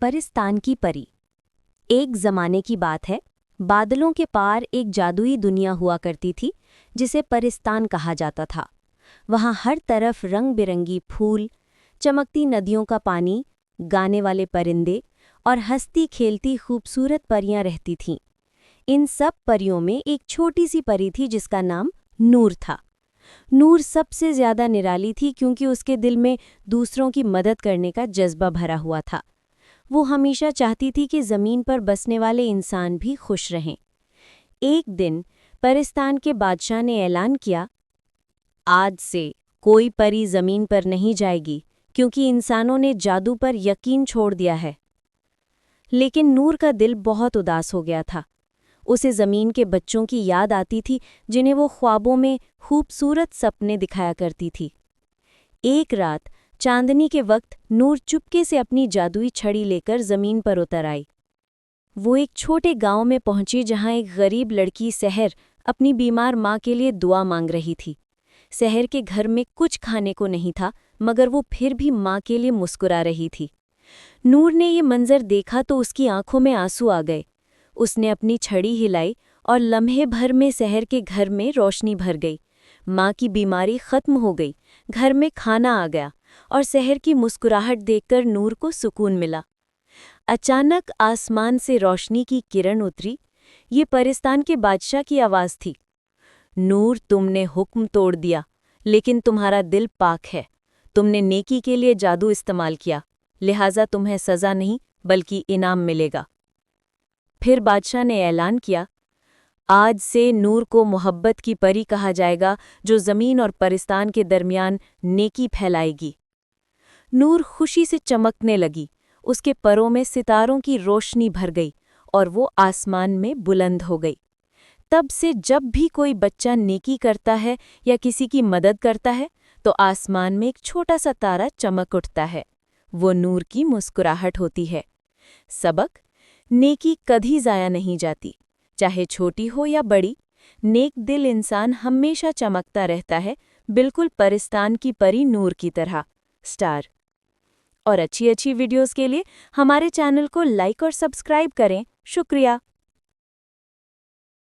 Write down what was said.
परिस्तान की परी। एक ज़माने की बात है, बादलों के पार एक जादुई दुनिया हुआ करती थी जिसे परिस्तान कहा जाता था। वहाँ हर तरफ रंग बिरंगी फूल, चमकती नदियों का पानी, गाने वाले परिंदे और हंसती खेलती खूबसूरत परियां रहती थीं। इन सब परियों में एक छोटी सी परी थी जिसका नाम नूर था। नूर सबसे ज्यादा निराली थी क्योंकि उसके दिल में दूसरों की मदद करने का जज्बा भरा हुआ था। वो हमेशा चाहती थी कि ज़मीन पर बसने वाले इंसान भी खुश रहें। एक दिन परिस्तान के बादशाह ने ऐलान किया, आज से कोई परी ज़मीन पर नहीं जाएगी क्योंकि इंसानों ने जादू पर यकीन छोड़ दिया है। लेकिन नूर का दिल बहुत उदास हो गया था। उसे ज़मीन के बच्चों की याद आती थी जिन्हें वो ख्वाबों में खूबसूरत सपने दिखाया करती थी। एक रात चांदनी के वक्त नूर चुपके से अपनी जादुई छड़ी लेकर ज़मीन पर उतर आई। वो एक छोटे गांव में पहुंची जहां एक गरीब लड़की सहर अपनी बीमार माँ के लिए दुआ मांग रही थी। सहर के घर में कुछ खाने को नहीं था, मगर वो फिर भी माँ के लिए मुस्कुरा रही थी। नूर ने ये मंजर देखा तो उसकी आंखों में आंसू आ गए। उसने अपनी छड़ी हिलाई और लम्हे भर में सहर के घर में रोशनी भर गई। माँ की बीमारी खत्म हो गई, घर में खाना आ गया और सहर की मुस्कुराहट देखकर नूर को सुकून मिला। अचानक आसमान से रोशनी की किरण उतरी। ये परिस्तान के बादशाह की आवाज़ थी, नूर, तुमने हुक्म तोड़ दिया, लेकिन तुम्हारा दिल पाक है। तुमने नेकी के लिए जादू इस्तेमाल किया, लिहाजा तुम्हें सज़ा नहीं बल्कि इनाम मिलेगा। फिर बादशाह ने ऐलान किया, आज से नूर को मोहब्बत की परी कहा जाएगा जो ज़मीन और परिस्तान के दरमियान नेकी फैलाएगी। नूर खुशी से चमकने लगी, उसके परों में सितारों की रोशनी भर गई और वो आसमान में बुलंद हो गई। तब से जब भी कोई बच्चा नेकी करता है या किसी की मदद करता है तो आसमान में एक छोटा सा तारा चमक उठता है। वो नूर की मुस्कुराहट होती है। सबक: नेकी कभी ज़ाया नहीं जाती, चाहे छोटी हो या बड़ी। नेक दिल इंसान हमेशा चमकता रहता है, बिल्कुल परिस्तान की परी नूर की तरह। स्टार। और अच्छी वीडियोस के लिए हमारे चैनल को लाइक और सब्सक्राइब करें। शुक्रिया।